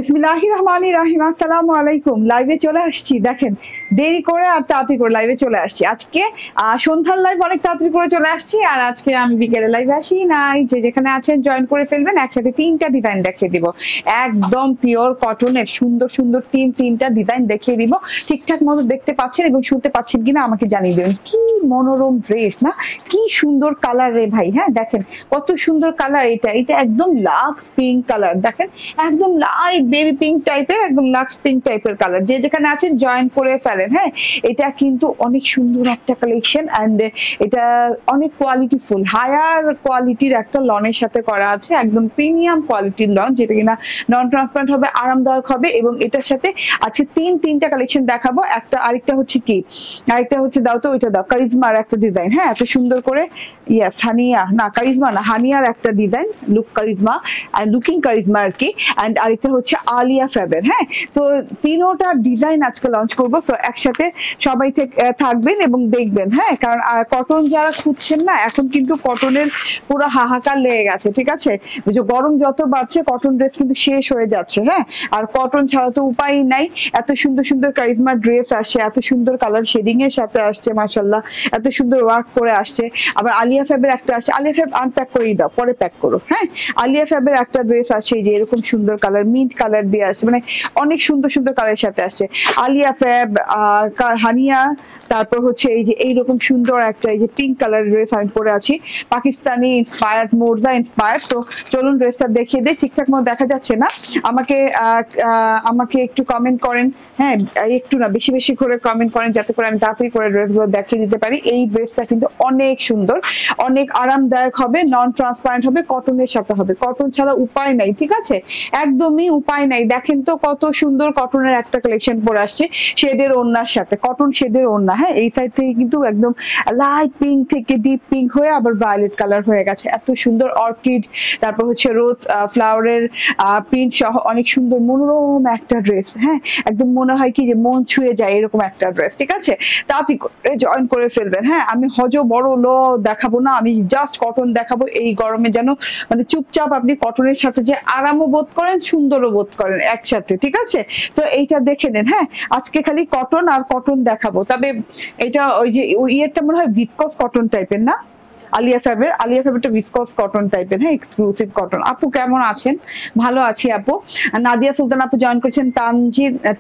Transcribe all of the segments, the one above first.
বিসমিল্লাহির রহমানির রহিম। আসসালামু আলাইকুম। লাইভে চলে আসছি, দেখেন দেরি করে আর তাড়াতাড়ি করে লাইভে চলে আসছি। আজকে সন্ধ্যার লাইভ অনেক তাড়াতাড়ি করে চলে আসছি, আর আজকে আমি বিকেলে লাইভে আসি নাই। যে যেখানে আছেন জয়েন করে ফেলবেন। একসাথে তিনটা ডিজাইন দেখিয়ে দিব, একদম পিওর কটনের সুন্দর সুন্দর তিনটা ডিজাইন দেখিয়ে দিব। ঠিকঠাক মতো দেখতে পাচ্ছেন এবং শুনতে পাচ্ছেন কিনা আমাকে জানিয়ে দেবেন। কি মনোরম ড্রেস না, কি সুন্দর কালার রে ভাই। হ্যাঁ দেখেন কত সুন্দর কালার। এটা একদম লাক্স পিঙ্ক কালার, দেখেন একদম লাইট বেবি পিঙ্ক টাইপের, একদম লাক্স পিঙ্ক টাইপের কালার। যে যেখানে আছেন জয়েন করে ফেলেন। হ্যাঁ এটা কিন্তু অনেক সুন্দর একটা কালেকশন, এন্ড এটা অনেক কোয়ালিটিফুল, হায়ার কোয়ালিটির একটা লনের সাথে করা আছে, একদম প্রিমিয়াম কোয়ালিটির লন, যেটা কিনা নন ট্রান্সপারেন্ট হবে, আরামদায়ক হবে। এবং এটার সাথে আজকে তিনটা কালেকশন দেখাবো। আরেকটা হচ্ছে কি, আরেকটা হচ্ছে দাও তো, ওইটা দাও, কারিজমার একটা ডিজাইন। হ্যাঁ এত সুন্দর করে, ইয়েস হানিয়া না, কারিজমা না, হানিয়ার একটা ডিজাইন, লুক কারিজমা আর লুকিং কারিজমা আর কি। এন্ড আরেকটা হচ্ছে আলিয়া ফ্যাবের। হ্যাঁ তো তিনোটা ডিজাইন আজকে লঞ্চ করবো। সো একসাথে সবাই থাকবেন এবং দেখবেন। হ্যাঁ কারণ কটন যারা খুঁজছেন না, এখন কিন্তু কটনের পুরো হাহাকার লেগে গেছে। ঠিক আছে, যে গরম যত বাড়ছে কটন ড্রেস কিন্তু শেষ হয়ে যাচ্ছে। হ্যাঁ আর কটন ছাড়া তো উপায় নাই। এত সুন্দর সুন্দর কারিজমা ড্রেস আসছে, এত সুন্দর কালার শেডিং এর সাথে আসছে, মাশাআল্লাহ এত সুন্দর ওয়ার্ক করে আসছে। আবার আলিয়া ফ্যাবের একটা আসছে, আলিয়া ফ্যাব আনপ্যাক করেই দাও, পরে প্যাক করো। হ্যাঁ আলিয়া ফ্যাবের একটা ড্রেস আসছে, যে এরকম সুন্দর কালার, মিন্ট কালার দিয়ে আসছে, মানে অনেক সুন্দর সুন্দর কালারের সাথে আসছে। আলিয়া ফ্যাব, হানিয়া, তারপর হচ্ছে এই যে এইরকম সুন্দর একটা এই যে পিঙ্ক কালার ড্রেস আমি পরে আছি, পাকিস্তানি ইন্সপায়ার্ড, মোরজা ইন্সপায়ার্ড। তো চলুন ড্রেসটা দেখিয়ে দেয়। ঠিকঠাক মতো দেখা যাচ্ছে না, আমাকে একটু কমেন্ট করেন। হ্যাঁ একটু না, বেশি বেশি করে কমেন্ট করেন, যাতে করে আমি তাড়াতাড়ি করে ড্রেসগুলো দেখিয়ে দিতে পারি। এই ড্রেসটা কিন্তু অনেক সুন্দর, অনেক আরামদায়ক হবে, নন ট্রান্সপারেন্ট হবে, কটনের সাথে হবে। কটন ছাড়া উপায় নাই, ঠিক আছে, একদমই উপায় নাই। দেখেন তো কত সুন্দর কটনের একটা কালেকশন পরে আসছে, শেডের ওড়নার সাথে, কটন শেডের ওড়না। হ্যাঁ এই সাইড থেকে কিন্তু একদম লাইট পিঙ্ক থেকে ডিপ পিঙ্ক হয়ে আবার ভায়োলেট কালার হয়ে গেছে, এত সুন্দর অর্কিড, তারপর হচ্ছে রোজ ফ্লাওয়ারের প্রিন্ট সহ অনেক সুন্দর মনোরম একটা ড্রেস। হ্যাঁ একদম মনে হয় কি যে মন ছুঁয়ে যায় এরকম একটা ড্রেস। ঠিক আছে, তাড়াতাড়ি করে জয়েন করে ফেলবেন। হ্যাঁ আমি বড় দেখাবো না, আমি জাস্ট কটন দেখাবো। এই গরমে যেন মানে চুপচাপ আপনি কটনের সাথে যে আরামও বোধ করেন, সুন্দরও বোধ করেন একসাথে। ঠিক আছে, তো এইটা দেখে নেন। হ্যাঁ আজকে খালি কটন আর কটন দেখাবো। তবে এটা ওই যে ইয়েরটা মনে হয় ভিসকস কটন টাইপের না, আলিয়া ফ্যাবেরটা ভিসকস কটন টাইপের। হ্যাঁ এক্সক্লুসিভ কটন। আপু কেমন আছেন? ভালো আছি আপু। নাদিয়া সুলতান আপু জয়েন করেছেন,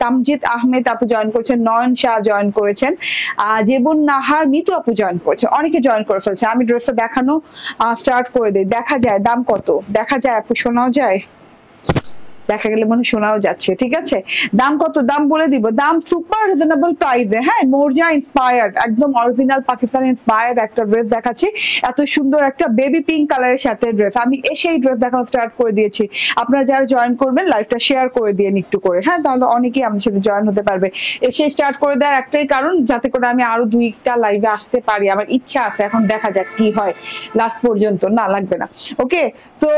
তামজিদ আহমেদ আপু জয়েন করেছেন, নয়ন শাহ জয়েন করেছেন, জেবুন নাহার মিতু আপু জয়েন করেছে, অনেকে জয়েন করে ফেলছে। আমি ড্রেসটা দেখানো স্টার্ট করে দিই। দেখা যায় দাম কত, দেখা যায় আপু, শোনাও যায়, দেখা গেলে মনে শোনাও যাচ্ছে। ঠিক আছে, দাম কত, দাম বলে দিব, দাম সুপার রিজনেবল প্রাইসে। হ্যাঁ মোরজা ইন্সপায়ার্ড, একদম অরিজিনাল পাকিস্তানি ইন্সপায়ার্ড একটা ড্রেস দেখাচ্ছি, এত সুন্দর একটা বেবি পিঙ্ক কালারের সাথে ড্রেস। আমি এসেই ড্রেস দেখানো স্টার্ট করে দিয়েছি। আপনারা যারা জয়েন করবেন লাইভটা শেয়ার করে দিয়ে একটু করে। হ্যাঁ তাহলে অনেকেই আমার সাথে জয়েন হতে পারবে। এসে স্টার্ট করে দেওয়ার একটাই কারণ, যাতে করে আমি আরো দুইটা লাইভে আসতে পারি। আমার ইচ্ছা আছে, এখন দেখা যাক কি হয় লাস্ট পর্যন্ত। না লাগবে না, ওকে। তো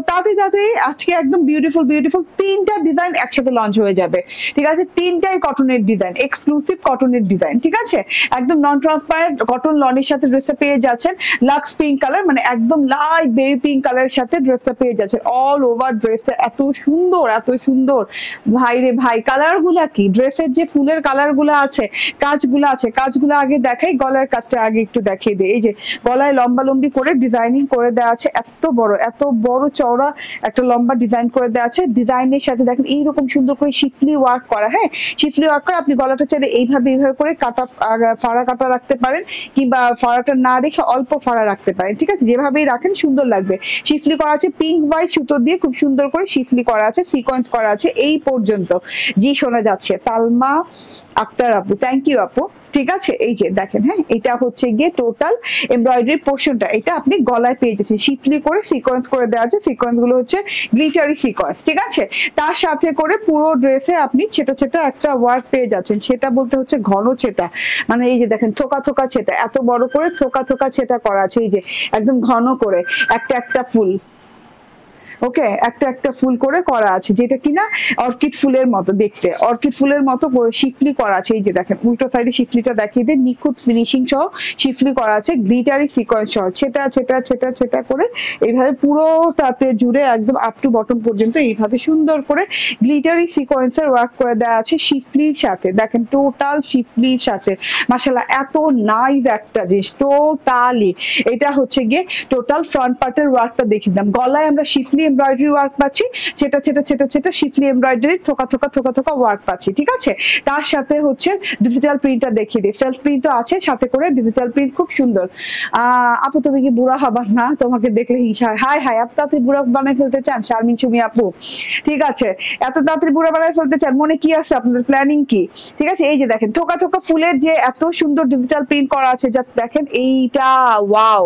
তাড়াতাড়ি আজকে একদম বিউটিফুল তিনটা ডিজাইন একসাথে লঞ্চ হয়ে যাবে। ঠিক আছে, তিনটাই কটনের ডিজাইন, এক্সক্লুসিভ কটনের ডিজাইন। ঠিক আছে, একদম নন ট্রান্সপারেন্ট কটন লনের সাথে ড্রেসটা পেয়ে যাচ্ছেন। লাক্স পিঙ্ক কালার, মানে একদম লাইট বেবি পিঙ্ক কালারের সাথে ড্রেসটা পেয়ে যাচ্ছেন। অল ওভার ড্রেসটা এত সুন্দর, এত সুন্দর ভাই রে ভাই। কালার গুলা কি, ড্রেসের যে ফুলের কালার গুলা আছে, কাজগুলো আছে, কাজগুলো আগে দেখাই, গলার কাজটা আগে একটু দেখিয়ে দিই। এই যে গলায় লম্বা লম্বি করে ডিজাইনিং করে দেওয়া আছে, এত বড় চওড়া একটা লম্বা ডিজাইন করে দেওয়া আছে। ডিজাইনের সাথে দেখেন এইরকম সুন্দর করে শিফলি ওয়ার্ক করা। হ্যাঁ শিফলি ওয়ার্ক করে আপনি গলাটা চাইলে এইভাবে করে কাটা, ফাড়া কাটা রাখতে পারেন, কিংবা ফাড়াটা না রেখে অল্প ফাড়া রাখতে পারেন। ঠিক আছে, যেভাবেই রাখেন সুন্দর লাগবে। শিফলি করা আছে পিঙ্ক হোয়াইট সুতো দিয়ে, খুব সুন্দর করে শিফলি করা আছে, সিকোয়েন্স করা আছে এই পর্যন্ত। জি শোনা যাচ্ছে, তালমা আক্তার আপু, থ্যাংক ইউ আপু। ঠিক আছে, এই যে দেখেন, হ্যাঁ এটা হচ্ছে গিয়ে টোটাল এমব্রয়ডারি পোর্শনটা, এটা আপনি গলায় পেয়ে যাচ্ছেন, শিফলি করে সিকোয়েন্স করে দেওয়া আছে। সিকোয়েন্স গুলো হচ্ছে গ্লিটারি সিকোয়েন্স। ঠিক আছে, তার সাথে করে পুরো ড্রেসে আপনি ছেটা একটা ওয়ার্ক পেয়ে যাচ্ছেন। সেটা বলতে হচ্ছে ঘন ছেটা, মানে এই যে দেখেন থোকা ছেটা, এত বড় করে থোকা ছেটা করা আছে। এই যে একদম ঘন করে একটা ফুল, ওকে, একটা একটা ফুল করে করা আছে, যেটা কিনা অর্কিড ফুলের মতো দেখতে, অর্কিড ফুলের মতো শিফলি করা আছে। এই যে দেখেন উল্টো সাইডে শিফলিটা দেখিয়ে দিই, নিখুঁত ফিনিশিং সহ শিফলি করা আছে, গ্লিটারি সিকোয়েন্স সহ, ছেটা ছেটা ছেটা ছেটা করে এইভাবে পুরোটাতে জুড়ে একদম আপ টু বটম পর্যন্ত এইভাবে সুন্দর করে গ্লিটারি সিকোয়েন্সের ওয়ার্ক করে দেওয়া আছে শিফলির সাথে। দেখেন টোটাল শিফলির সাথে, মাশাআল্লাহ এত নাইস একটা জিনিস টোটালি। এটা হচ্ছে গিয়ে টোটাল ফ্রন্ট পার্টের ওয়ার্কটা দেখিয়ে দিলাম। গলায় আমরা শিফলি এমব্রয়ডারি ওয়ার্ক পাচ্ছি, ছেটা ছেটা ছেটা ছেটা শিফলি এমব্রয়ডারি থোকা থোকা থোকা থোকা ওয়ার্ক পাচ্ছি, ঠিক আছে। তার সাথে হচ্ছে ডিজিটাল প্রিন্টটা দেখিয়ে দিই, সেলফ প্রিন্টও আছে সাথে করে, ডিজিটাল প্রিন্ট খুব সুন্দর। আপু তুমি কি বুড়া হবার না? তোমাকে দেখলে হিংসা হয়। হাই হাই, এত তাড়াতাড়ি বুড়া বানাই ফেলতে চান শারমিন সুমি আপু? ঠিক আছে, এত তাড়াতাড়ি বুড়া বানাই ফেলতে চান, মনে কি আছে আপনাদের, প্ল্যানিং কি? ঠিক আছে, এই যে দেখেন থোকা থোকা ফুলের যে এত সুন্দর ডিজিটাল প্রিন্ট করা আছে, জাস্ট দেখেন এইটা, ওয়াও,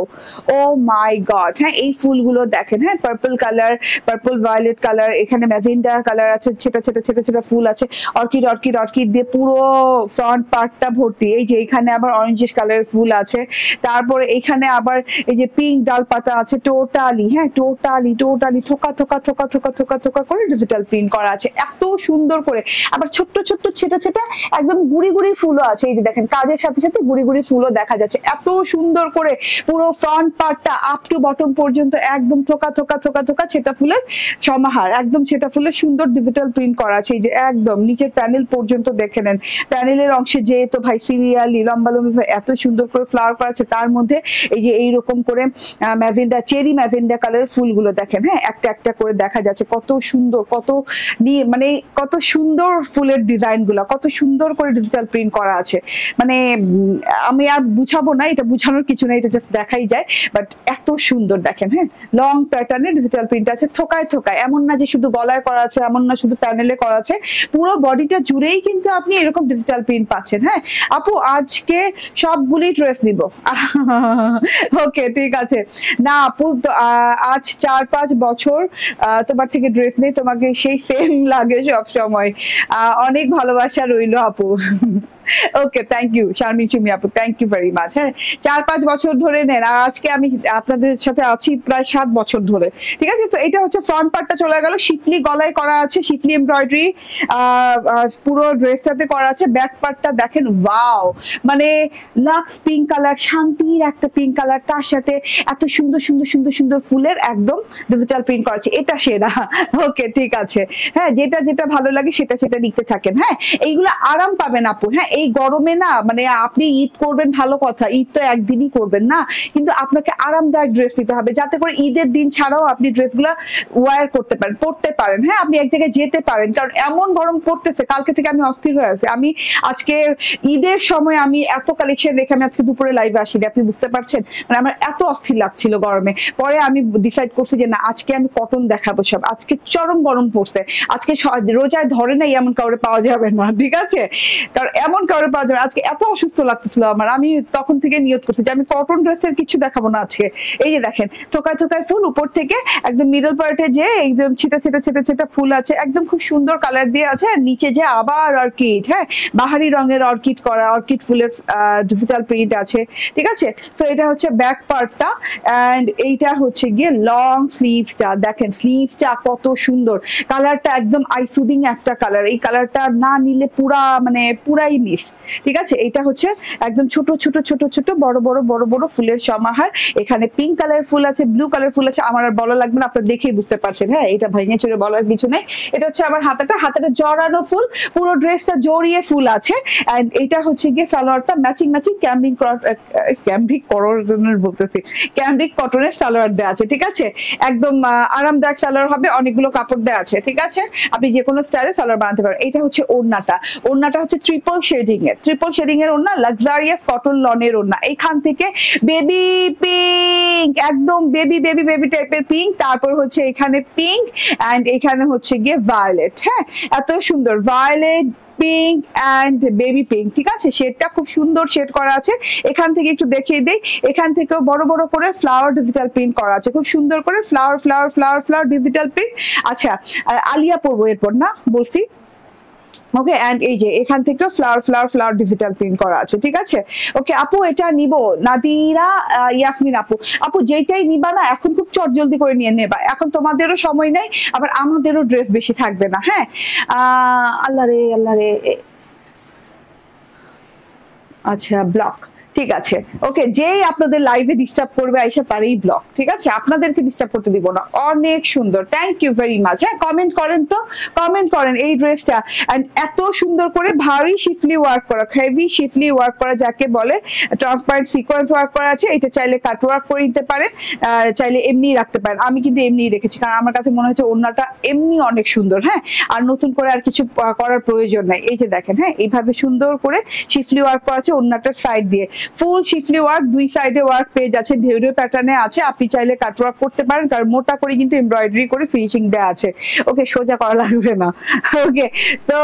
ও মাই গড। হ্যাঁ, এই ফুলগুলো দেখেন, হ্যাঁ purple colour, purple violet colour, এখানে ম্যাজেন্ডা কালার আছে, ছেটা ছেটা ছেটা ছেটা ফুল আছে, অর্কিড অর্কিড অর্কিড দিয়ে পুরো ফ্রন্ট পার্টটা ভর্তি। এই যে এখানে আবার অরেঞ্জিশ কালারের ফুল আছে, তারপরে এখানে আবার এই যে পিঙ্ক ডাল পাতা আছে, টোটালি, হ্যাঁ টোটালি টোটালি থোকা থোকা থোকা থোকা থোকা থোকা করে ডিজিটাল প্রিন্ট করা আছে এত সুন্দর করে। আবার ছোট্ট ছোট্ট ছেটা ছেটা একদম গুড়ি গুড়ি ফুলও আছে, এই যে দেখেন কাজের সাথে সাথে গুড়ি গুড়ি ফুলও দেখা যাচ্ছে, এত সুন্দর করে পুরো ফ্রন্ট পার্টটা আপ টু বটম পর্যন্ত একদম থোকা থোকা থোকা থোকা ছেটা ফুলের সমাহার, একদম ছেটা ফুলের সুন্দর ডিজিটাল প্রিন্ট করা আছে। এই যে একদম নিচের প্যানেল পর্যন্ত দেখে নেন, প্যানেলের অংশে যে তো ভাই সিরিয়ালি লম্বা লম্বি এত সুন্দর করে ফ্লাওয়ার করা আছে, তার মধ্যে এই যে এইরকম করে ম্যাজেন্ডা, চেরি ম্যাজেন্ডা কালারের ফুলগুলো দেখেন, হ্যাঁ একটা একটা করে দেখা যাচ্ছে, কত সুন্দর, কত মানে কত সুন্দর ফুলের ডিজাইন গুলা, কত সুন্দর করে ডিজিটাল প্রিন্ট করা আছে। মানে আমি আর বুঝাবো না, এটা বুঝানোর কিছু না, এটা জাস্ট দেখাই যায়, বাট এত সুন্দর দেখেন। হ্যাঁ, লং প্যাটার্নে ডিজিটাল প্রিন্ট আছে, থোকায় থোকায়, এমন না যে শুধু গলায় করা আছে, এমন না শুধু প্যানেলে করা আছে, পুরো বডিটা জুড়েই কিন্তু আপনি এরকম ডিজিটাল প্রিন্ট পাচ্ছেন। হ্যাঁ আপু, আজকে সবগুলি ড্রেস দিব। ওকে ঠিক আছে। না আপু, আজ 4-5 বছর তোমার থেকে ড্রেস নেই, তোমাকে সেই সেম লাগে সব সময়। অনেক ভালোবাসা রইলো আপু। ওকে, থ্যাংক ইউ শারমিন সুমি আপু, থ্যাংক ইউ ভেরি মাচ। হ্যাঁ, 4-5 বছর ধরে নেন, আর আজকে আমি আপনাদের সাথে আছি প্রায় 7 বছর ধরে, ঠিক আছে। তো এটা হচ্ছে ফ্রন্ট পার্টটা চলে গেল, শিফলি গলায় করা আছে, শিফলি এমব্রয়ডারি পুরো ড্রেসটাতে করা আছে। ব্যাক পার্টটা দেখেন, ওয়াও, মানে লাক্স পিঙ্ক কালার, শান্তির একটা পিঙ্ক কালার, তার সাথে এত সুন্দর সুন্দর সুন্দর সুন্দর ফুলের একদম ডিজিটাল প্রিন্ট করা আছে, এটা সেরা। ওকে ঠিক আছে, হ্যাঁ যেটা যেটা ভালো লাগে সেটা সেটা নিতে থাকেন। হ্যাঁ, এইগুলো আরাম পাবেন আপু। হ্যাঁ, এই গরমে না, মানে আপনি ঈদ করবেন ভালো কথা, ঈদ তো একদিনই করবেন না, কিন্তু আপনাকে আরামদায়ক ড্রেস দিতে হবে, যাতে করে ঈদের দিন ছাড়াও আপনি ড্রেসগুলো ওয়্যার করতে পারেন, পরতে পারেন। হ্যাঁ, আপনি এক জায়গায় যেতে পারেন, কারণ এমন গরম পড়তেছে, কালকে থেকে আমি অস্থির হয়ে আছি। আমি আজকে ঈদের সময় আমি এত কালেকশন রেখে আমি আজকে দুপুরে লাইভে আসিনি, আপনি বুঝতে পারছেন, মানে আমার এত অস্থির লাগছিল গরমে। পরে আমি ডিসাইড করছি যে না, আজকে আমি কটন দেখাবো সব, আজকে চরম গরম পড়ছে, আজকে রোজায় ধরে নাই এমন কাউরে পাওয়া যাবে না, ঠিক আছে, কারণ এমন কাউরে পাওয়া যাবে। আজকে এত অসুস্থ লাগতেছিল আমার, আমি তখন থেকে নিয়ত করছি যে আমি কটন ড্রেসের কিছু দেখাবো না আজকে। এই যে দেখেন থোকায় থোকায় ফুল, উপর থেকে একদম মিডল পার্টে যে একদম ছিটা ছিটা ছিটা ছিটা ফুল আছে, একদম খুব সুন্দর কালার দিয়ে আছে, নিচে যে আবার অর্কিড, হ্যাঁ বাহারি রঙের অর্কিড করা, অর্কিড ফুলের ডিজিটাল প্রিন্ট আছে, ঠিক আছে। তো এটা হচ্ছে ব্যাক পার্টটা, এন্ড এইটা হচ্ছে গিয়ে লং স্লিভসটা, দেখেন স্লিভসটা কত সুন্দর, কালারটা একদম আই সুদিং একটা কালার, এই কালারটা না নিলে পুরা মানে পুরাই মিস, ঠিক আছে। এটা হচ্ছে একদম ছোট ছোট ছোট ছোট বড় বড় বড় বড় ফুলের সমাহার, এখানে পিঙ্ক কালার ফুল আছে, ব্লু কালার ফুল আছে, আমার আর বলা লাগবে না, আপনারা দেখেই বুঝতে পারছেন। হ্যাঁ, এটা ভেঙে চুরে বলার কিছু নেই। এটা হচ্ছে আমার হাতাটা, হাতাটা জড়ানো ফুল, পুরো ড্রেসটা জড়িয়ে ফুল আছে, এন্ড এটা হচ্ছে গিয়ে সালোয়ারটা ম্যাচিং ম্যাচিং ক্যামব্রিক বলতেছি ক্যামব্রিক কটনের সালোয়ার দেওয়া আছে, ঠিক আছে। একদম আরামদায়ক সালোয়ার হবে, অনেকগুলো কাপড় দেওয়া আছে, ঠিক আছে, আপনি যে কোনো স্টাইলে সালোয়ার বানাতে পারেন। এটা হচ্ছে ওড়নাটা, ওড়নাটা হচ্ছে ট্রিপল শেডিং এর ওড়না, লাক্সারিয়াস কটন লনের ওড়না, এখান থেকে বেবি পিঙ্ক, একদম বেবি বেবি বেবি টাইপের পিঙ্ক, তারপর হচ্ছে এখানে পিঙ্ক, এন্ড এখানে হচ্ছে গিয়ে ভায়োলেট। হ্যাঁ, এত সুন্দর violet, pink and baby pink, ঠিক আছে, শেডটা খুব সুন্দর শেড করা আছে। এখান থেকে একটু দেখিয়ে দেই, এখান থেকেও বড় বড় করে ফ্লাওয়ার ডিজিটাল প্রিন্ট করা আছে, খুব সুন্দর করে flower flower flower flower digital print. আচ্ছা, আলিয়া পরবো এরপর, না বলছি ওকে, এন্ড এই যে এখান থেকে flower flower flower digital print করা আছে, ঠিক আছে। ওকে আপু এটা নিব নাদিরা ইয়াসমিন আপু, আপু যেটাই নিবা না এখন খুব চটজলদি করে নিয়ে নেবা, এখন তোমাদেরও সময় নেই আবার আমাদেরও ড্রেস বেশি থাকবে না। হ্যাঁ আল্লাহ রে আল্লাহ রে, আচ্ছা ব্লক, ঠিক আছে। ওকে যেই আপনাদের লাইভে ডিস্টার্ব করবে আইসা তারই ব্লক, ঠিক আছে, আপনাদেরকে ডিস্টার্ব করতে দিব না। অনেক সুন্দর, থ্যাংক ইউ ভেরি মাচ। হ্যাঁ কমেন্ট করেন তো, কমেন্ট করেন এই ড্রেসটা, এন্ড এত সুন্দর করে ভারী শিফলি ওয়ার্ক করা, হেভি শিফলি ওয়ার্ক করা যাকে বলে, ট্রান্সপারেন্ট সিকোয়েন্স ওয়ার্ক করা আছে। এটা চাইলে কাট ওয়ার্ক করে নিতে পারেন, চাইলে এমনি রাখতে পারেন। আমি কিন্তু এমনি রেখেছি কারণ আমার কাছে মনে হচ্ছে ওড়নাটা এমনি অনেক সুন্দর। হ্যাঁ আর নতুন করে আর কিছু করার প্রয়োজন নাই। এই যে দেখেন, হ্যাঁ এইভাবে সুন্দর করে শিফলি ওয়ার্ক করা আছে ওড়নাটার সাইড দিয়ে, ফুল শিফলি ওয়ার্ক, দুই সাইডে ওয়ার্ক পেয়ে যাচ্ছে, ঢেউ ঢেউ প্যাটার্নে আছে। আপনি চাইলে কাট ওয়ার্ক করতে পারেন কারণ মোটা করে কিন্তু এমব্রয়ডারি করে ফিনিশিং দেওয়া আছে। ওকে সোজা করা লাগবে না, ওকে তো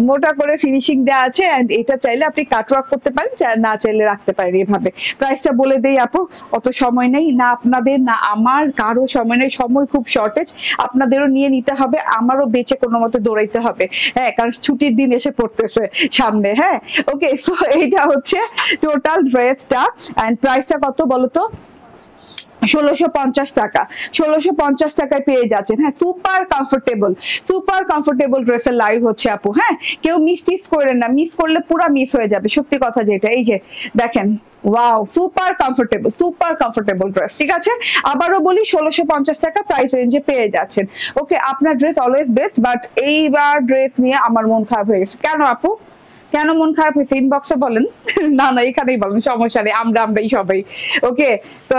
মোটা করে ফিনিশিং দেওয়া আছে, এন্ড এটা চাইলে আপনি কাট ওয়ার্ক করতে পারেন, না চাইলে রাখতে পারেন এভাবে। প্রাইসটা বলে দেই আপু, অত সময় নেই না আপনাদের না আমার, কারো সময় নেই, সময় খুব শর্টেজ, আপনাদেরও নিয়ে নিতে হবে, আমারও বেঁচে কোনো মতে দৌড়াইতে হবে। হ্যাঁ কারণ ছুটির দিন এসে পড়তেছে সামনে। হ্যাঁ ওকে সো এইটা হচ্ছে টোটাল ড্রেসটা, এন্ড প্রাইসটা কত বলতো? 1650 টাকা, 1650 টাকায় পেয়ে যাচ্ছেন। হ্যাঁ সুপার কমফোর্টেবল, সুপার কমফোর্টেবল ড্রেসের লাইভ হচ্ছে আপু। হ্যাঁ কেউ মিস করেন না, মিস করলে পুরো মিস হয়ে যাবে, সত্যি কথা যেটা। এই যে দেখেন ওয়াও সুপার কমফোর্টেবল ড্রেস, ঠিক আছে। আবারও বলি 1650 টাকা প্রাইস রেঞ্জে পেয়ে যাচ্ছেন। ওকে আপনার ড্রেস অলওয়েজ বেস্ট, বাট এইবার ড্রেস নিয়ে আমার মন খারাপ হয়ে গেছে। কেন আপু, কেন মন খারাপ হয়েছে ইনবক্সে বলেন। না না এখানেই বলেন, সমস্যা নেই, আমরাই সবাই। ওকে তো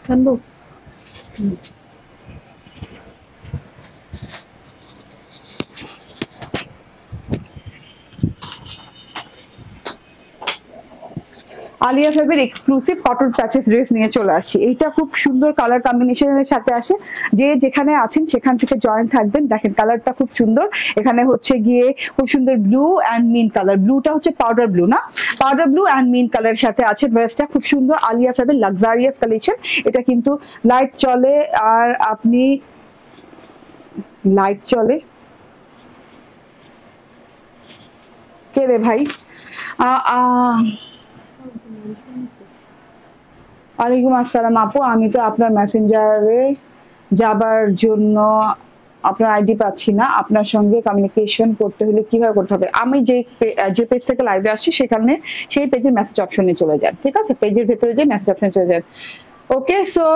Kan আলিয়া ফেবের এক্সক্লুসিভ কটন প্যাচেস ড্রেস নিয়ে চলে আসছি। এইটা খুব সুন্দর কালার কম্বিনেশনের সাথে আসে, যে যেখানে আছেন সেখান থেকে জয়েন থাকবেন। দেখেন কালারটা খুব সুন্দর, এখানে হচ্ছে গিয়ে খুব সুন্দর ব্লু অ্যান্ড মিন কালার, ব্লুটা হচ্ছে পাউডার ব্লু না, পাউডার ব্লু অ্যান্ড মিন কালারের সাথে আছে ড্রেসটা, খুব সুন্দর আলিয়া ফেবের লাক্সারিয়াস কালেকশন। এটা কিন্তু লাইট চলে, আর আপনি লাইট চলে কে রে ভাই? ওয়ালাইকুম আসসালাম আপু, আমি তো আপনার মেসেঞ্জারে যাবার জন্য আপনার আইডি পাচ্ছি না, আপনার সঙ্গে কমিউনিকেশন করতে হলে কিভাবে করতে হবে? আমি যে পেজ থেকে লাইভে আসছি সেখানে সেই পেজের মেসেজ অপশনে চলে যান, ঠিক আছে, পেজের ভেতরে যে মেসেজ অপশনে চলে যান। ওকে সো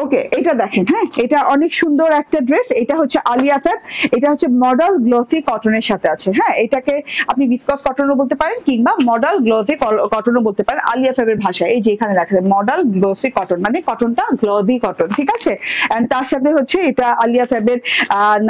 ওকে, এটা দেখেন, হ্যাঁ এটা অনেক সুন্দর একটা ড্রেস। এটা হচ্ছে আলিয়া ফ্যাব, এটা হচ্ছে মডেল গ্লোসি কটনের সাথে আছে। হ্যাঁ, এটাকে আপনি ভিসকস কটনও বলতে পারেন কিংবা মডেল গ্লোসি কটনও বলতে পারেন আলিয়া ফ্যাবের ভাষায়। এই যে এখানে লেখা আছে মডেল গ্লোসি কটন, মানে কটনটা গ্লোসি কটন, ঠিক আছে। এন্ড তার সাথে হচ্ছে এটা আলিয়া ফ্যাবের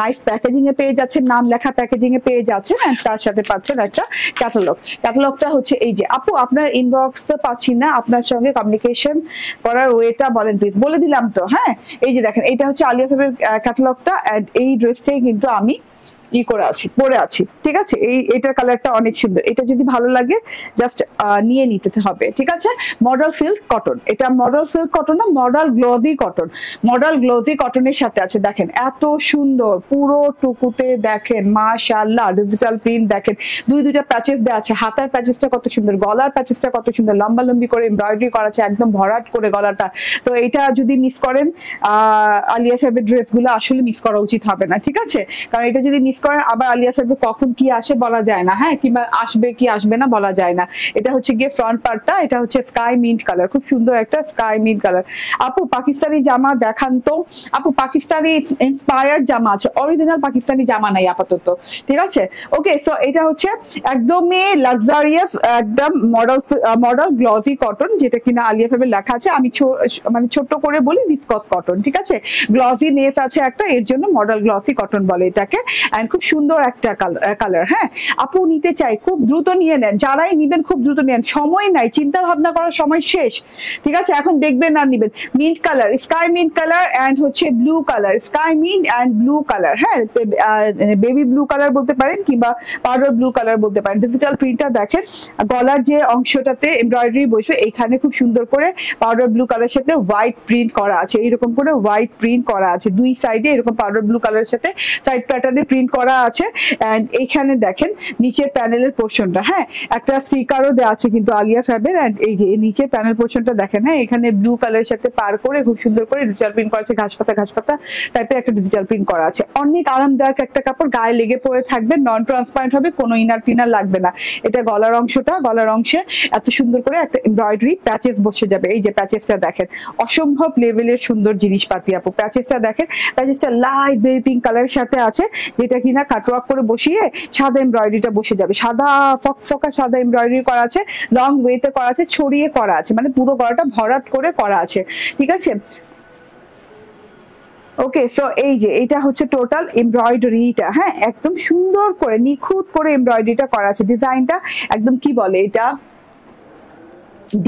নাইস প্যাকেজিং এ পেয়ে যাচ্ছেন, নাম লেখা প্যাকেজিং এ পেয়ে যাচ্ছেন। এন্ড তার সাথে পাচ্ছেন একটা ক্যাটালগ। ক্যাটালগটা হচ্ছে এই যে, আপু আপনার ইনবক্স তো পাচ্ছি না, আপনার সঙ্গে কমিউনিকেশন করার ওয়েটা বলেন প্লিজ। বলে দিলাম তো, হ্যাঁ এই যে দেখেন এটা হচ্ছে আলিয়া ফ্যাবের ক্যাটালগটা। এই ড্রেসটাই কিন্তু আমি করে আছি, পরে আছি, ঠিক আছে। এটার কালারটা অনেক সুন্দর, এটা যদি ভালো লাগে জাস্ট নিয়ে নিতে হবে, ঠিক আছে। মডেল সিল্ক কটন, এটা মডেল সিল্ক কটন না, model glossy cotton. Model glossy কটনের সাথে আছে, দেখেন এত সুন্দর পুরো টুকুতে, দেখেন মাশাআল্লাহ ডিজিটাল প্রিন্ট, দেখেন দুইটা প্যাচেস দেওয়া আছে। হাতার প্যাচেসটা কত সুন্দর, গলার প্যাচেসটা কত সুন্দর, লম্বা লম্বি করে এমব্রয়ডারি করা আছে, একদম ভরাট করে গলাটা। তো এটা যদি মিস করেন আলিয়া ফ্যাবের ড্রেসগুলো আসলে মিস করা উচিত হবে না, ঠিক আছে। কারণ এটা যদি মিস করেন আবার আলিয়া ফ্যাবে কখন কি আসে বলা যায় না, হ্যাঁ কিংবা আসবে কি আসবে না বলা যায় না। এটা হচ্ছে গিয়ে ফ্রন্ট পার্টটা, এটা হচ্ছে স্কাই মিন্ট কালার, খুব সুন্দর একটা স্কাই মিন্ট কালার। আপু পাকিস্তানি জামা দেখান তো। আপু পাকিস্তানি ইন্সপায়ার্ড জামা আছে, অরিজিনাল পাকিস্তানি জামা নাই আপাতত, ঠিক আছে। ওকে, সো এটা হচ্ছে একদমই লাক্সারিয়াস একদম মডেল গ্লসি কটন, যেটা কিনা আলিয়া ফ্যাবে লেখা আছে। আমি মানে ছোট্ট করে বলি ভিসকস কটন, ঠিক আছে। গ্লসি নেস আছে একটা, এর জন্য মডেল গ্লসি কটন বলে এটাকে। এন্ড খুব সুন্দর একটা কালার। হ্যাঁ আপু নিতে চাই, খুব দ্রুত নিয়ে নেন, যারাই নিবেন খুব দ্রুত নেন, সময় নাই, চিন্তা ভাবনা করার সময় শেষ, ঠিক আছে। এখন দেখবেন আর নিবেন। Mint colour, sky mint colour and হচ্ছে blue colour, sky mint and blue colour, হ্যাঁ বেবি ব্লু কালার বলতে পারেন কিংবা পাউডার ব্লু কালার বলতে পারেন। ডিজিটাল প্রিন্টটা দেখেন, গলার যে অংশটাতে এমব্রয়ডারি বসবে এইখানে খুব সুন্দর করে পাউডার ব্লু কালারের সাথে হোয়াইট প্রিন্ট করা আছে, এইরকম করে হোয়াইট প্রিন্ট করা আছে দুই সাইডে, এরকম পাউডার ব্লু কালারের সাথে সাইড প্যাটার্নে প্রিন্ট করা আছে। এন্ড এইখানে দেখেন নিচের প্যানেলের পোর্শনটা, হ্যাঁ একটা স্টিকারও দেওয়া আছে কিন্তু আলিয়া ফ্যাবের। এন্ড এই যে নিচের প্যানেল পোর্শনটা দেখেন, হ্যাঁ এখানে ব্লু কালারের সাথে পার করে খুব সুন্দর করে ডিজিটাল প্রিন্ট করা আছে, ঘাসপাতা টাইপের একটা ডিজিটাল প্রিন্ট করা আছে। অনেক আরামদায়ক একটা কাপড়, গায়ে লেগে পড়ে থাকবে, নন ট্রান্সপারেন্ট হবে, কোনো ইনার টিনার লাগবে না। এটা গলার অংশটা, গলার অংশে এত সুন্দর করে একটা এমব্রয়ডারি প্যাচেস বসে যাবে। এই যে প্যাচেসটা দেখেন, অসম্ভব লেভেলের সুন্দর জিনিসপাতি আপু। প্যাচেসটা দেখেন, প্যাচেসটা লাইট বেবি পিঙ্ক কালারের সাথে আছে, যেটা কিনা কাটওয়ার্ক করে বসিয়ে সাদা এমব্রয়ডারিটা বসে যাবে। সাদা ফকফকা সাদা এমব্রয়ডারি করা আছে, লং ওয়েতে করা আছে, ছড়িয়ে করা আছে, মানে পুরো গলাটা ভরাট করে করা আছে, ঠিক আছে। ওকে, সো এই যে এটা হচ্ছে টোটাল এমব্রয়ডারিটা, হ্যাঁ একদম সুন্দর করে নিখুঁত করে এমব্রয়ডারিটা করা আছে। ডিজাইনটা একদম কি বলে, এটা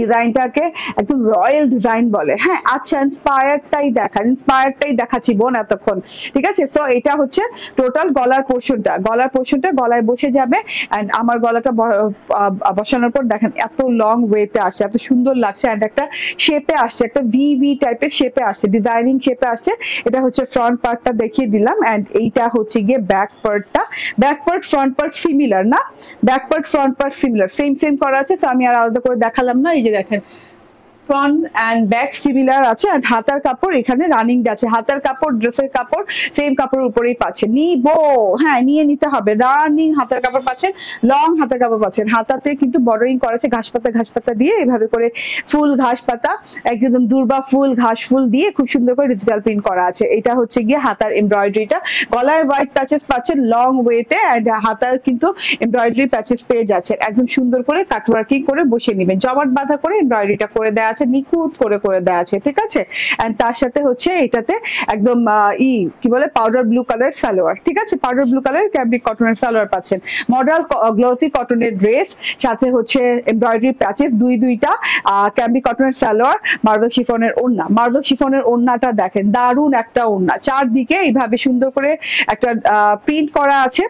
ডিজাইনটাকে একদম রয়্যাল ডিজাইন বলে। হ্যাঁ আচ্ছা, ইন্সপায়ার্ডটাই দেখাচ্ছি বোন এতক্ষণ, ঠিক আছে। সো এটা হচ্ছে টোটাল গলার পোর্শনটা, গলায় বসে যাবে। এন্ড আমার গলাটা বসানোর পর দেখেন এত লং ওয়েতে আসছে, এত সুন্দর লাগছে। এন্ড একটা শেপে আসছে, একটা ভি টাইপের শেপে আসছে, ডিজাইনিং শেপে আসছে। এটা হচ্ছে ফ্রন্ট পার্টটা দেখিয়ে দিলাম। এন্ড এইটা হচ্ছে গিয়ে ব্যাক পার্টটা। Back part front part similar না, back part front part similar, same করা আছে। তো আমি আর আলাদা করে দেখালাম না। এই যে দেখেন ফ্রন্ট এন্ড ব্যাক সিমিলার আছে। আর হাতার কাপড় এখানে রানিং আছে, হাতার কাপড় ড্রেসের কাপড় সেম কাপড়ের উপরেই পাচ্ছেন। নিবো, হ্যাঁ নিয়ে নিতে হবে। রানিং হাতার কাপড় পাচ্ছেন, লং হাতার কাপড় পাচ্ছেন। হাতাতে কিন্তু বর্ডারিং করা আছে ঘাসপাতা দিয়ে, এভাবে করে ফুল ঘাসপাতা, একদম দুর্বা ফুল ঘাস ফুল দিয়ে খুব সুন্দর করে ডিজিটাল প্রিন্ট করা আছে। এটা হচ্ছে গিয়ে হাতার এমব্রয়ডারিটা। গলায় হোয়াইট প্যাচেস পাচ্ছেন লং ওয়েতে, এন্ড হাতার কিন্তু এমব্রয়ডারি প্যাচেস পেয়ে যাচ্ছেন। একদম সুন্দর করে কাটওয়ার্কিং করে বসিয়ে নেবেন, জমাট বাঁধা করে এমব্রয়ডারিটা করে দেওয়া আছে, নিখুঁত করে দেওয়া আছে, ঠিক আছে। এন্ড তার সাথে হচ্ছে এটাতে একদম কি বলে পাউডার ব্লু কালার সালোয়ার, ঠিক আছে। পাউডার ব্লু কালার ক্যাম্ব্রিক কটনের সালোয়ার পাচ্ছেন। মডেল গ্লোসি কটনের ড্রেস, সাথে হচ্ছে এমব্রয়ডারি প্যাচেস দুইটা, ক্যাম্ব্রিক কটনের সালোয়ার, মার্বেল শিফনের ওড়না। মার্বেল শিফনের ওড়নাটা দেখেন, দারুণ একটা ওড়না, চারদিকে এইভাবে সুন্দর করে একটা প্রিন্ট করা আছে।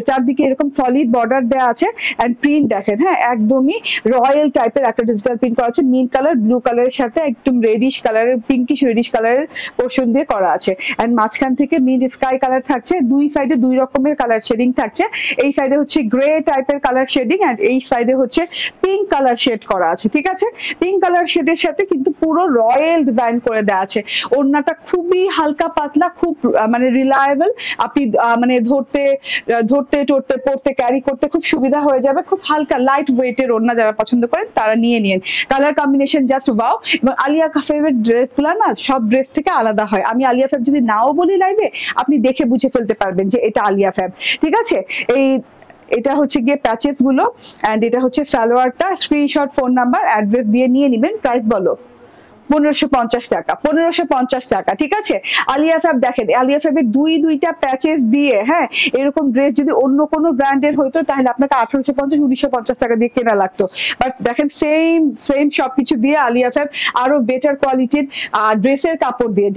চারদিকে এরকম সলিড বর্ডার দেওয়া আছে। এন্ড প্রিন্ট দেখেন, হ্যাঁ একদমই রয়্যাল টাইপের একটা ডিজিটাল প্রিন্ট করা আছে। মিন্ট কালার ব্লু কালারের সাথে একদম রেডিশ কালারের, পিঙ্কিশ রেডিশ কালারের পোর্শন দিয়ে করা আছে। এন্ড মাঝখান থেকে মিড স্কাই কালার থাকছে, দুই সাইডে দুই রকমের কালার শেডিং থাকছে। এই সাইডে হচ্ছে গ্রে টাইপের কালার শেডিং, এন্ড এই সাইডে হচ্ছে পিঙ্ক কালার শেড করা আছে, ঠিক আছে। পিঙ্ক কালার শেডের সাথে কিন্তু পুরো রয়্যাল ডিজাইন করে দেওয়া আছে। ওড়নাটা খুবই হালকা পাতলা, খুব মানে রিলায়েবল, আপনি মানে ধরতে পড়তে ক্যারি করতে খুব সুবিধা হয়ে যাবে। খুব হালকা লাইট ওয়েটের ওড়না যারা পছন্দ করেন তারা নিয়ে নিন। Colour combination combination just wow. এবং আলিয়া ফেভের ড্রেসগুলো না সব ড্রেস থেকে আলাদা হয়। আমি আলিয়া ফেব যদি নাও বলি লাইভে, আপনি দেখে বুঝে ফেলতে পারবেন যে এটা আলিয়া ফেব, ঠিক আছে। এটা হচ্ছে গিয়ে প্যাচেস গুলো, এন্ড এটা হচ্ছে সালোয়ারটা। স্ক্রিনশট, ফোন নাম্বার, অ্যাড্রেস দিয়ে নিয়ে নেবেন। প্রাইস বলো 1550 টাকা, 1550 টাকা, ঠিক আছে। আলিয়া ফ্যাব দেখেন, আলিয়া ফ্যাবের দুইটা প্যাচেস দিয়ে, হ্যাঁ, এরকম ড্রেস যদি অন্য কোনো ব্র্যান্ডের হইতো তাহলে আপনাকে 1850 1950 টাকা দিয়ে কেনা লাগতো। বাট দেখেন সেম সবকিছু দিয়ে আলিয়া ফ্যাব আরো বেটার কোয়ালিটির ড্রেসের কাপড় দিয়ে,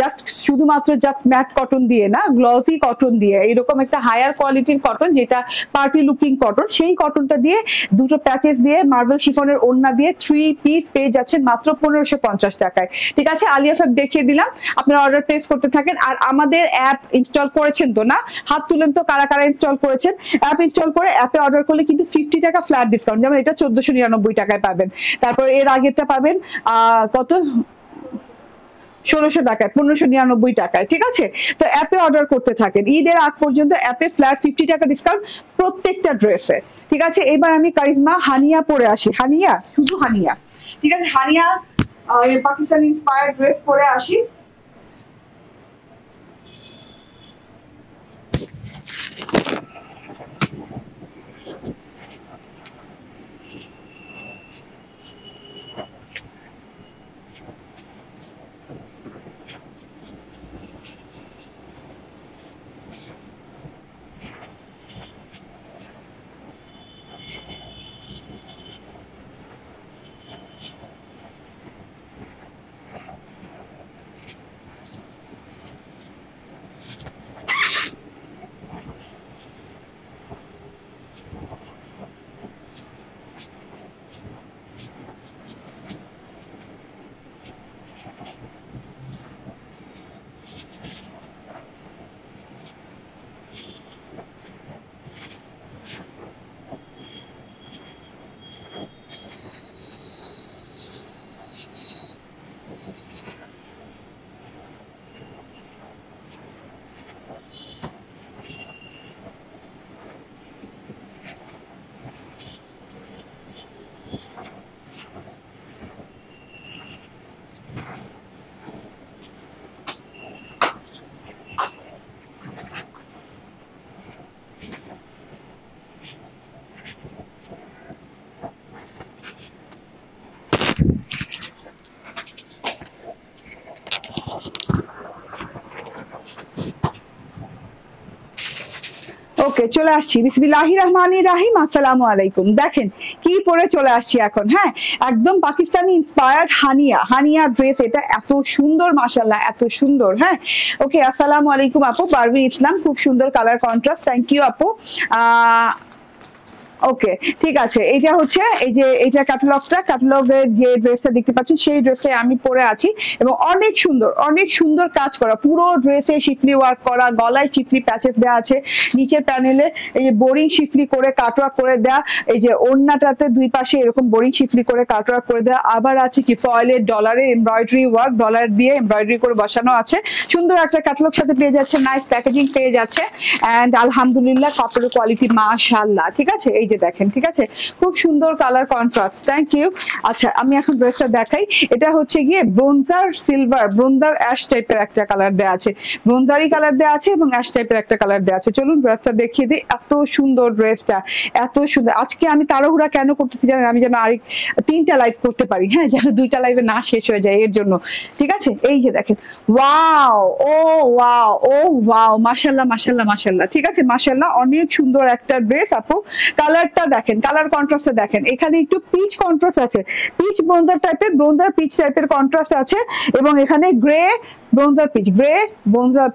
শুধুমাত্র ম্যাট কটন দিয়ে না, গ্লসি কটন দিয়ে, এরকম একটা হায়ার কোয়ালিটির কটন, যেটা পার্টি লুকিং কটন, সেই কটনটা দিয়ে দুটো প্যাচেস দিয়ে মার্বেল শিফনের ওড়না দিয়ে 3 পিস পেয়ে যাচ্ছেন মাত্র 1550 টাকা। ঠিক আছে, আলিয়া ফ্যাব দেখিয়ে দিলাম, আপনারা অর্ডার প্লেস করতে থাকেন। আর আমাদের অ্যাপ ইনস্টল করেছেন তো না? হাত তুলেন তো কারা কারা ইনস্টল করেছেন। অ্যাপ ইনস্টল করে অ্যাপে অর্ডার করলে কিন্তু 50 টাকা ফ্ল্যাট ডিসকাউন্ট, যেমন এটা 1499 টাকায় পাবেন। তারপর এর আগেরটা পাবেন কত, 1600 টাকায়, 1599 টাকায়, ঠিক আছে। তো অ্যাপে অর্ডার করতে থাকেন, ঈদের আগ পর্যন্ত অ্যাপে ফ্ল্যাট 50 টাকা ডিসকাউন্ট প্রত্যেকটা ড্রেসে, ঠিক আছে। এবার আমি কারিজমা হানিয়া পরে আসি, হানিয়া, শুধু হানিয়া, ঠিক আছে। হানিয়া পাকিস্তানি ইন্সপায়ার্ড ড্রেস পরে আসি। ওকে, চলে আসছি। বিসমিল্লাহির রহমানির রহিম। আসসালামু আলাইকুম। দেখেন কি পরে চলে আসছি এখন, হ্যাঁ, একদম পাকিস্তানি ইন্সপায়ার্ড হানিয়া ড্রেস। এটা এত সুন্দর, মাশাআল্লাহ, এত সুন্দর। হ্যাঁ, ওকে, আসসালামু আলাইকুম আপু। পারভিন ইসলাম, খুব সুন্দর কালার কন্ট্রাস্ট, থ্যাংক ইউ আপু। ওকে, ঠিক আছে। এটা হচ্ছে এই যে এটা ক্যাটালগের যে ড্রেসটা দেখতে পাচ্ছেন সেই ড্রেসে আমি পরে আছি, এবং অনেক সুন্দর কাজ করা, পুরো ড্রেসে শিফলি ওয়ার্ক করা, গলায় শিফলি প্যাচেস দেওয়া আছে, নিচের প্যানেলে এই যে বোরিং শিফলি করে কাটওয়ার্ক করে দেয়া, এই যে ওড়নাটাতে দুই পাশে এরকম বোরিং শিফলি করে কাটওয়ার্ক করে দেওয়া, আবার আছে কি ফয়েলের ডলারের এমব্রয়ডারি ওয়ার্ক, ডলার দিয়ে এমব্রয়ডারি করে বসানো আছে। সুন্দর একটা ক্যাটালগ সাথে পেয়ে যাচ্ছে, নাইস প্যাকেজিং পেয়ে যাচ্ছে, এন্ড আলহামদুলিল্লাহ কাপড়ের কোয়ালিটি মাশাআল্লাহ, ঠিক আছে। এই যে দেখেন, ঠিক আছে, খুব সুন্দর কালার কন্ট্রাস্ট, থ্যাংক ইউ। আচ্ছা, আমি এখন ড্রেসটা দেখাই। এটা হচ্ছে গিয়ে ব্রোঞ্জার সিলভার, ব্রোঞ্জার অ্যাশ টাইপের একটা কালার দেওয়া আছে, ব্রোঞ্জারি কালার দেওয়া আছে এবং অ্যাশ টাইপের একটা কালার দেওয়া আছে। চলুন ড্রেসটা দেখিয়ে দিই। এত সুন্দর ড্রেসটা, এত সুন্দর। আজকে আমি তাড়াহুড়া কেন করতেছি জানেন? আমি যেন আরেক 3টা লাইভ করতে পারি, হ্যাঁ, যেন 2টা লাইভে না শেষ হয়ে যায়, এর জন্য, ঠিক আছে। এই যে দেখেন, ওয়াও, ওয়াও, মাশাআল্লাহ, ঠিক আছে, মাশাআল্লাহ, অনেক সুন্দর একটা ড্রেস আপু। কালারটা দেখেন, কালার কন্ট্রাস্টটা দেখেন, এখানে একটু পিচ কন্ট্রাস্ট আছে, পিচ ব্রোঞ্জার টাইপের, ব্রোঞ্জার পিচ টাইপের কন্ট্রাস্ট আছে, এবং এখানে গ্রে ব্রোঞ্জার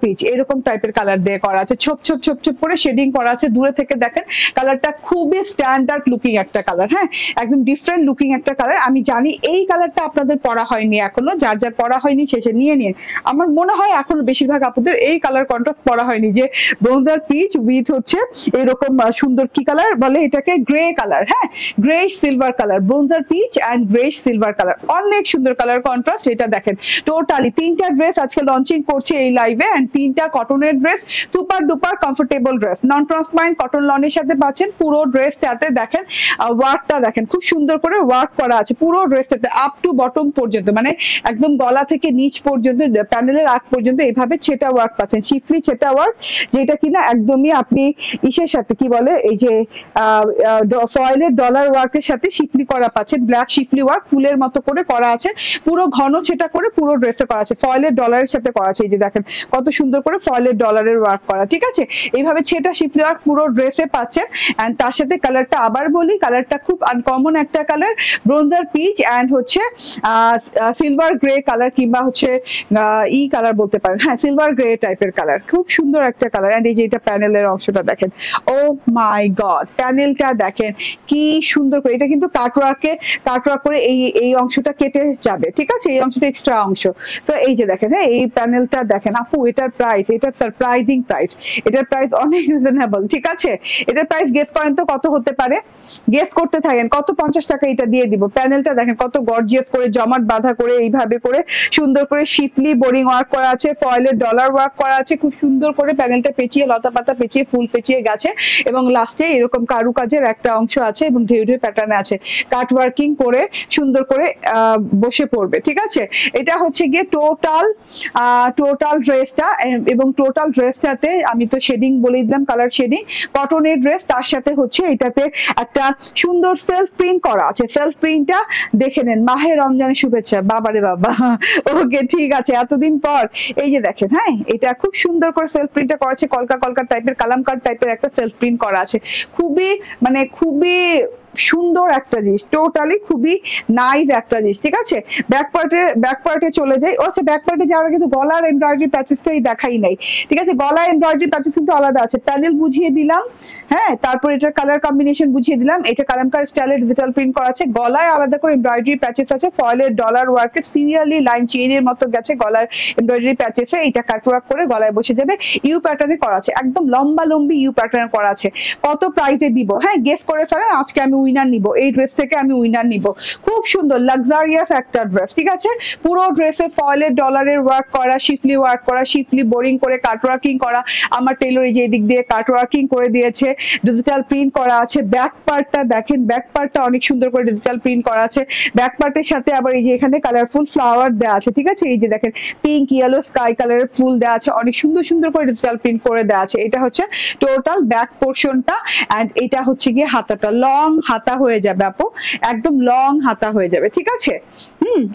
পিচ এরকম টাইপের কালার দিয়ে করা আছে, ছোপ ছোপ করে শেডিং করা আছে। দূরে থেকে দেখেন কালারটা খুবই স্ট্যান্ডার্ড লুকিং একটা কালার, হ্যাঁ, একদম ডিফারেন্ট লুকিং একটা কালার। আমি জানি এই কালারটা আপনাদের পরা হয়নি এখনো, যার পরা হয়নি শেষে নিয়ে নিন। আমার মনে হয় এখনো বেশিরভাগ আপুদের এই কালার কন্ট্রাস্ট পরা হয়নি, যে ব্রোঞ্জার পিচ উইথ হচ্ছে এরকম সুন্দর কি কালার বলে এটাকে, গ্রে কালার, হ্যাঁ, grey silver colour, bronzer peach and grey silver colour, অনেক সুন্দর কালার কন্ট্রাস্ট। এটা দেখেন টোটালি 3টা ড্রেস আজকে লঞ্চিং করছি এই লাইভে। এন্ড 3টা কটনের dress, super duper comfortable dress, non transparent cotton লনের সাথে পাচ্ছেন। পুরো ড্রেসটাতে দেখেন ওয়ার্কটা দেখেন, খুব সুন্দর করে ওয়ার্ক করা আছে পুরো ড্রেসটাতে আপ টু বটম পর্যন্ত, মানে একদম গলা থেকে নিচ পর্যন্ত প্যানেলের আগ পর্যন্ত এইভাবে ছেটা ওয়ার্ক পাচ্ছেন, শিফলি ছেটা ওয়ার্ক, যেটা কিনা একদমই আপনি ইসের সাথে কি বলে এই যে ফয়েলের ডলার ওয়ার্কের সাথে শিফলি করা পাচ্ছেন। ব্ল্যাক শিফলি ওয়ার্ক ফুলের মতো করে করা আছে, পুরো ঘন ছেটা করে পুরো ড্রেসে করা আছে, ফয়েলের ডলারের সাথে করা আছে। এই যে দেখেন কত সুন্দর করে ফয়েলের ডলারের ওয়ার্ক করা, ঠিক আছে। এইভাবে ছেটা শিফলি ওয়ার্ক পুরো ড্রেসে পাচ্ছেন। এন্ড তার সাথে কালারটা আবার বলি, কালারটা খুব আনকমন একটা কালার, ব্রোঞ্জার পিচ এন্ড হচ্ছে সিলভার গ্রে কালার, কিংবা হচ্ছে ই কালার বলতে পারেন, হ্যাঁ সিলভার গ্রে টাইপের কালার, খুব সুন্দর একটা কালার। এন্ড এই যে এটা প্যানেলের অংশটা দেখেন, ও মাই গড, প্যানেলটা দেখেন কি সুন্দর করে, এটা কিন্তু কাটওয়ার্ক করে এই অংশটা কেটে যাবে, ঠিক আছে, এই অংশটা এক্সট্রা অংশ। তো এই যে দেখেন, হ্যাঁ এই প্যানেলটা দেখেন আপু, এটার প্রাইস, এটা সারপ্রাইজিং প্রাইস, এটার প্রাইস অনেক রিজনেবল, ঠিক আছে। এটার প্রাইস গেস করেন তো কত হতে পারে, গেস করতে থাকেন কত, 50 টাকা এটা দিয়ে দিব। প্যানেলটা দেখেন কত গর্জিয়াস করে জমাট বাঁধা করে এইভাবে করে সুন্দর করে শিফলি বোরিং ওয়ার্ক করা আছে, ফয়েলের ডলার ওয়ার্ক করা আছে, খুব সুন্দর করে প্যানেলটা পেঁচিয়ে লতা পাতা পেঁচিয়ে ফুল পেঁচিয়ে গেছে, এবং লাস্টে এরকম কারুকাজের একটা অংশ আছে এবং ঢেউ ঢেউ প্যাটার্নে আছে, কাট ওয়ার্কিং করে সুন্দর করে বসে পড়বে, ঠিক আছে। এটা হচ্ছে গিয়ে টোটাল ড্রেসটা, এবং টোটাল ড্রেসটাতে আমি তো শেডিং বলে দিলাম, কালার শেডিং, কটনের ড্রেস, তার সাথে হচ্ছে এটাতে একটা সুন্দর সেলফ প্রিন্ট করা আছে। সেলফ প্রিন্টটা দেখে নেন, মাহে রমজানের শুভেচ্ছা, বাবারে বাবা, ওকে ঠিক আছে, এতদিন পর এই যে দেখেন, হ্যাঁ এটা খুব সুন্দর করে সেলফ প্রিন্টটা করা আছে, কলকা কলকা টাইপের কালামকার টাইপের একটা সেলফ প্রিন্ট করা আছে, খুবই মানে খুবই সুন্দর একটা জিনিস, টোটালি খুবই নাইস একটা জিনিস, ঠিক আছে। ব্যাক পার্টে চলে যাই, ও আচ্ছা ব্যাক পার্টে যাওয়ার কিন্তু গলার এমব্রয়ডারি প্যাচেসটাই দেখাই নাই, ঠিক আছে। গলার এমব্রয়ডারি প্যাচেস কিন্তু আলাদা আছে, প্যানেল বুঝিয়ে দিলাম, হ্যাঁ তারপর এটার কালার কম্বিনেশন বুঝিয়ে দিলাম, এটা কালামকার স্টাইলের ডিজিটাল প্রিন্ট করা আছে, গলায় আলাদা করে এমব্রয়ডারি প্যাচেস আছে, ফয়েলের ডলার ওয়ার্কের সিরিয়ালি লাইন চেইনের মতো গেছে গলার এমব্রয়ডারি প্যাচেসে, এটা কাট ওয়ার্ক করে গলায় বসে যাবে, ইউ প্যাটার্নে করা আছে, একদম লম্বা লম্বি ইউ প্যাটার্ন করা আছে। কত প্রাইসে দিব, হ্যাঁ গেস করে ফেলেন, আজকে আমি উইনার নিব, এই ড্রেস থেকে আমি উইনার নিব। খুব সুন্দর লাক্সারিয়াস একটা ড্রেস, ঠিক আছে, পুরো ড্রেসে ফয়েলের ডলারের ওয়ার্ক করা, শিফলি ওয়ার্ক করা, শিফলি বোরিং করে কাট ওয়ার্কিং করা, আমার টেলর এই যে এদিক দিয়ে কাট ওয়ার্কিং করে দিয়েছে, ডিজিটাল প্রিন্ট করা আছে। ব্যাক পার্টটা দেখেন, ব্যাক পার্টটা অনেক সুন্দর করে ডিজিটাল প্রিন্ট করা আছে, ব্যাক পার্টের সাথে আবার এই যে এখানে কালারফুল ফ্লাওয়ার দেওয়া আছে, ঠিক আছে, এই যে দেখেন পিঙ্ক ইয়েলো স্কাই কালারের ফুল দেওয়া আছে, অনেক সুন্দর সুন্দর করে ডিজিটাল প্রিন্ট করে দেওয়া আছে। এটা হচ্ছে টোটাল ব্যাক পোর্শনটা, এন্ড এটা হচ্ছে গিয়ে হাতাটা, লং হাতা হয়ে যাবে আপু, একদম লং হাতা হয়ে যাবে, ঠিক আছে।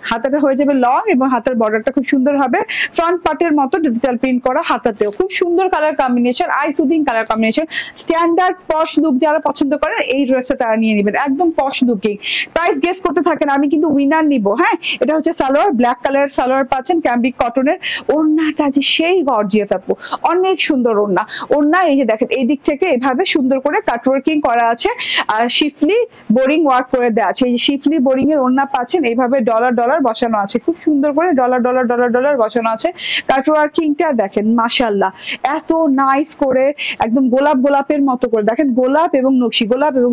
হাতাটা হয়ে যাবে লং, এবং হাতার বর্ডারটা খুব সুন্দর হবে, ফ্রন্ট পার্টের মতো ডিজিটাল প্রিন্ট করা, হাতাতেও খুব সুন্দর colour combination, eye soothing colour combination, standard posh look যারা পছন্দ করেন এই ড্রেসটা তারা নিয়ে নেবেন, একদম পশ লুকিং। প্রাইস গেস করতে থাকেন, আমি কিন্তু উইনার নিব, হ্যাঁ। এটা হচ্ছে সালোয়ার, ব্ল্যাক কালারের সালোয়ার পাচ্ছেন, ক্যাম্ব্রিক কটনের, ওড়নাটা যে সেই গর্জিয়াস আপু, অনেক সুন্দর ওড়না, এই যে দেখেন এই দিক থেকে এভাবে সুন্দর করে কাট ওয়ার্কিং করা আছে, আর শিফলি বোরিং ওয়ার্ক করে দেওয়া আছে, এই যে শিফলি বোরিং এর ওড়না পাচ্ছেন, এইভাবে ডলার ডলার বসানো আছে, খুব সুন্দর করে ডলার ডলার ডলার ডলার বসানো আছে। কাট ওয়ার্কিংটা দেখেন মাশাআল্লাহ, এত নাইস করে একদম গোলাপের মতো করে দেখেন, গোলাপ এবং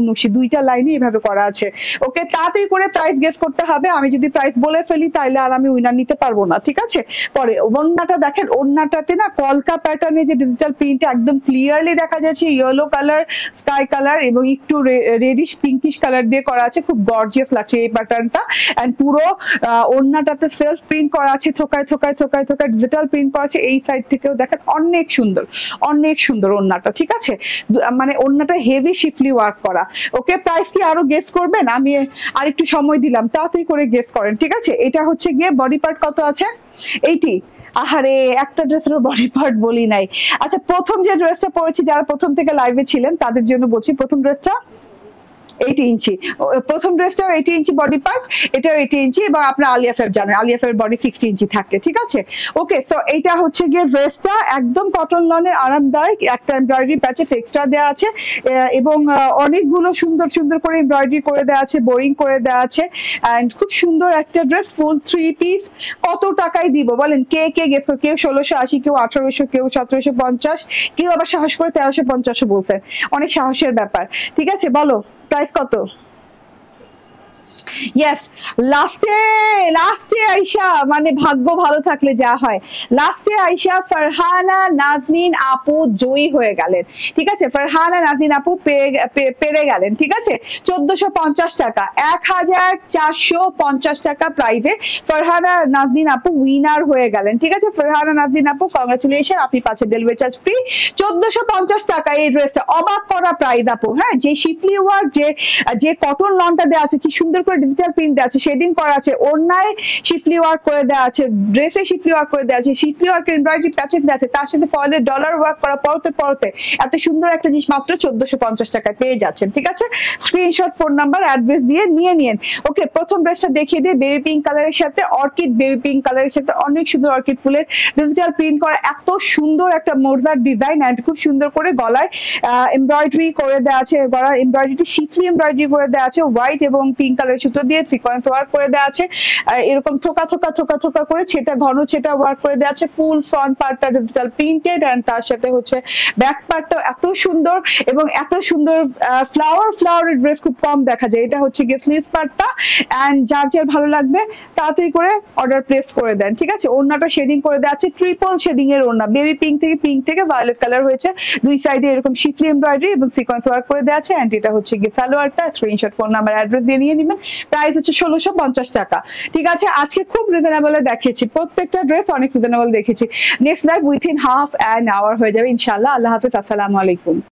নকশি দুইটা লাইনে এভাবে করা আছে। ওকে, তাড়াতাড়ি করে প্রাইস গেস করতে হবে, আমি যদি প্রাইস বলে ফেলি তাহলে আর আমি উইনার নিতে পারবো না, ঠিক আছে। পরে ওড়নাটা দেখেন, ওড়নাটাতে না কলকা প্যাটার্নে যে ডিজিটাল প্রিন্টটা একদম ক্লিয়ারলি দেখা যাচ্ছে, ইয়েলো কালার, স্কাই কালার এবং একটু রেডিশ পিঙ্কিশ কালার দিয়ে করা আছে, খুব গর্জিয়াস লাগছে এই প্যাটার্নটা। এন্ড পুরো ওড়নাটাতে সেলফ প্রিন্ট করা আছে, থোকায় ডিজিটাল প্রিন্ট করা আছে, এই সাইড থেকেও দেখেন অনেক সুন্দর ওড়নাটা, ঠিক আছে, মানে ওড়নাটা হেভি শিফলি ওয়ার্ক করা। ওকে, প্রাইস কি আরো গেস করবেন, আমি আরেকটু সময় দিলাম, তাড়াতাড়ি করে গেস করেন, ঠিক আছে। এটা হচ্ছে গিয়ে বডি পার্ট কত আছে, 80, আহারে একটা ড্রেসের বডি পার্ট বলি নাই। আচ্ছা, প্রথম যে ড্রেসটা পরেছি, যারা প্রথম থেকে লাইভে ছিলেন তাদের জন্য বলছি, প্রথম ড্রেসটা 80 ইঞ্চি, প্রথম ড্রেসটাও 80 ইঞ্চি বডি পার্ট, এটাও 80 ইঞ্চি, এবং আপনার আলিয়া ফেব জানেন আলিয়া ফেবের বডি 60 ইঞ্চি থাকে, ঠিক আছে। ওকে, সো এইটা হচ্ছে গিয়ে ড্রেসটা, একদম কটন লনের আরামদায়ক, একটা এমব্রয়ডারি প্যাচেস এক্সট্রা দেওয়া আছে, এবং অনেকগুলো সুন্দর করে এমব্রয়ডারি করে দেওয়া আছে, বোরিং করে দেওয়া আছে, এন্ড খুব সুন্দর একটা ড্রেস, ফুল 3 পিস। কত টাকায় দিব বলেন, কে গেস, কেউ 1680, কেউ 1800, কেউ 1750, কেউ আবার সাহস করে 1350 বলছেন, অনেক সাহসের ব্যাপার, ঠিক আছে। বলো প্রাইস কত? ইয়েস, লাস্টে আইসা মানে ভাগ্য ভালো থাকলে যা হয়, লাস্টে আইসা ফারহানা নাজনীন আপু জয়ী হয়ে গেলেন। ঠিক আছে, ফারহানা নাজনীন আপু পেরে গেলেন। ঠিক আছে, 1450 টাকা, 1450 টাকা প্রাইজে ফারহানা নাজনীন আপু উইনার হয়ে গেলেন। ঠিক আছে, ফারহানা নাজনীন আপু কংগ্রাচুলেশন, আপনি পাচ্ছেন ডেলিভারি চার্জ ফ্রি। 1450 টাকা এই ড্রেসটা, অবাক করা প্রাইস আপু। হ্যাঁ, যে শিফলি ওয়ার্ক, যে কটন লনটা দেওয়া আছে, কি সুন্দর করে ডিজিটাল প্রিন্ট দেওয়া আছে, শেডিং করা আছে, ওড়নায় শিফলি ওয়ার্ক করে দেওয়া আছে, ড্রেসে শিফলি ওয়ার্ক করে দেওয়া আছে, শিফলি ওয়ার্ক এমব্রয়ডারি প্যাচেস দেওয়া আছে, তার সাথে ফয়েলের ডলার ওয়ার্ক করা, পরতে এত সুন্দর একটা জিনিস মাত্র 1450 টাকায় পেয়ে যাচ্ছেন। ঠিক আছে, স্ক্রিনশট, ফোন নাম্বার, অ্যাড্রেস দিয়ে নিন। ওকে, প্রথম ড্রেসটা দেখিয়ে দিয়ে, বেবি পিঙ্ক কালারের সাথে অর্কিড, বেবি পিঙ্ক কালারের সাথে অনেক সুন্দর অর্কিড ফুলের ডিজিটাল প্রিন্ট করা, এত সুন্দর একটা মোরজার ডিজাইন, এন্ড খুব সুন্দর করে গলায় এমব্রয়ডারি করে দেওয়া আছে, গলার এমব্রয়ডারিটি শিফলি এমব্রয়ডারি করে দেওয়া আছে, হোয়াইট এবং পিঙ্ক কালারের সুতো দিয়ে সিকোয়েন্স ওয়ার্ক করে দেওয়া আছে, এরকম থোকা করে ঘন ছেটা ওয়ার্ক করে দেওয়া আছে, ফুল ফ্রন্ট পার্টটা ডিজিটাল প্রিন্টেড, এন্ড তার সাথে হচ্ছে ব্যাক পার্টটা এত সুন্দর, এবং এত সুন্দর ফ্লাওয়ারের ড্রেস খুব কম দেখা যায়। এটা হচ্ছে গিয়ে স্লিভস পার্টটা, এন্ড যার ভালো লাগবে তাড়াতাড়ি করে অর্ডার প্লেস করে দেন। ঠিক আছে, ওড়নাটা শেডিং করে দেওয়া আছে, ট্রিপল শেডিং এর ওড়না, বেবি পিঙ্ক থেকে ভায়োলেট কালার হয়েছে, দুই সাইডে এরকম শিফলি এমব্রয়ডারি এবং সিকোয়েন্স ওয়ার্ক করে দেওয়া আছে, এন্ড এটা হচ্ছে গিয়ে সালোয়ারটা। স্ক্রিনশট, ফোন নাম্বার, অ্যাড্রেস দিয়ে নিয়ে নেবেন। প্রাইস হচ্ছে 1650 টাকা। ঠিক আছে, আজকে খুব রিজনেবল দেখিয়েছি, প্রত্যেকটা ড্রেস অনেক রিজনেবল দেখেছি। Next live within half an hour হয়ে যাবে ইনশাআল্লাহ। আল্লাহ হাফেজ, আসসালামু আলাইকুম।